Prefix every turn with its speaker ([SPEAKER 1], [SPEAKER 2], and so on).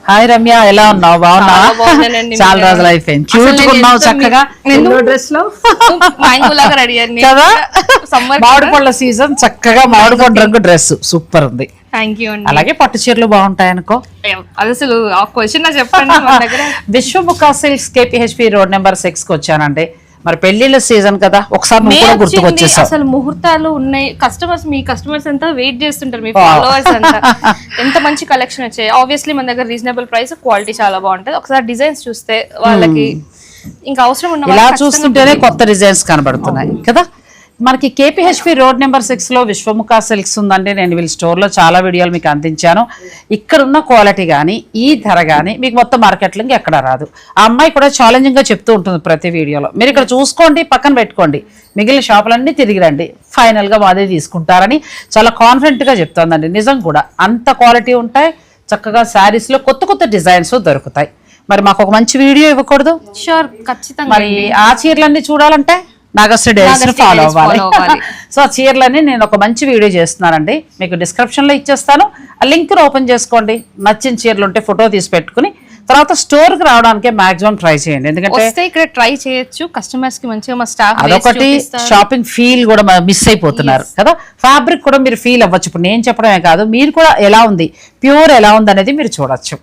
[SPEAKER 1] Hi Ramya, ఎలా ఉన్నావు? బాగున్నావా? చాలా రోజులు అయిపోయింది. క్యూట్ ఉన్నావు చక్కగా డ్రెస్ లో కదా. మామిడి పళ్ళ సీజన్, చక్కగా మామిడి పండు రంగు డ్రెస్ సూపర్ ఉంది. అలాగే పట్టు చీరలు బాగుంటాయి అనుకో.
[SPEAKER 2] అసలు క్వశ్చన్ చెప్పండి.
[SPEAKER 1] Vishwamukha silks KPHP road number 6 కి వచ్చానండి. మరి పెళ్లిళ్ళ సీజన్ కదా, ఒకసారి గుర్తుకొచ్చేసావు.
[SPEAKER 2] అసలు ముహూర్తాలు ఉన్నాయి. మీ కస్టమర్స్ అంతా వెయిట్ చేస్తుంటారు, మీ ఫాలోవర్స్ అంతా. ఎంత మంచి కలెక్షన్ వచ్చాయి. ఆబ్వియస్లీ మన దగ్గర రీజనబుల్ ప్రైస్, క్వాలిటీ చాలా బాగుంటది. ఒకసారి డిజైన్స్ చూస్తే వాళ్ళకి ఇంకా అవసరం ఉన్న
[SPEAKER 1] ఇలా చూస్తుంటేనే కొత్త డిజైన్స్ కనబడుతున్నాయి కదా. మనకి KPHP రోడ్ నెంబర్ 6 లో విశ్వముఖ సిల్క్స్ ఉందండి. నేను వీళ్ళ స్టోర్లో చాలా వీడియోలు మీకు అందించాను. ఇక్కడ ఉన్న క్వాలిటీ కానీ ఈ ధర కానీ మీకు మొత్తం మార్కెట్లో ఎక్కడ రాదు. ఆ అమ్మాయి కూడా ఛాలెంజింగ్గా చెప్తూ ఉంటుంది ప్రతి వీడియోలో. మీరు ఇక్కడ చూసుకోండి, పక్కన పెట్టుకోండి, మిగిలిన షాపులన్నీ తిరిగి రండి, ఫైనల్గా మాదే తీసుకుంటారని చాలా కాన్ఫిడెంట్గా చెప్తుందండి. నిజం కూడా అంత క్వాలిటీ ఉంటాయి. చక్కగా శారీస్లో కొత్త కొత్త డిజైన్స్ దొరుకుతాయి. మరి మాకు ఒక మంచి వీడియో ఇవ్వకూడదు?
[SPEAKER 2] షూర్, ఖచ్చితంగా.
[SPEAKER 1] మరి ఆ చీరలన్నీ చూడాలంటే నాగశ్రీ డైరీస్ ఫాలో అవ్వాలి. సో ఆ చీరలని నేను ఒక మంచి వీడియో చేస్తున్నానండి, మీకు డిస్క్రిప్షన్ లో ఇచ్చేస్తాను. ఆ లింక్ ఓపెన్ చేసుకోండి. నచ్చిన చీరలు ఉంటే ఫోటో తీసి పెట్టుకుని తర్వాత స్టోర్ కి రావడానికి మాక్సిమం ట్రై చేయండి. ఎందుకంటే
[SPEAKER 2] ఇక్కడ ట్రై చేయొచ్చు, కస్టమర్స్ కి మంచిగా మా స్టాఫ్
[SPEAKER 1] అదొకటి. షాపింగ్ ఫీల్ కూడా మిస్ అయిపోతున్నారు కదా. ఫ్యాబ్రిక్ కూడా మీరు ఫీల్ అవ్వచ్చు. ఇప్పుడు నేను చెప్పడమే కాదు, మీరు కూడా ఎలా ఉంది, ప్యూర్ ఎలా ఉంది అనేది మీరు చూడొచ్చు.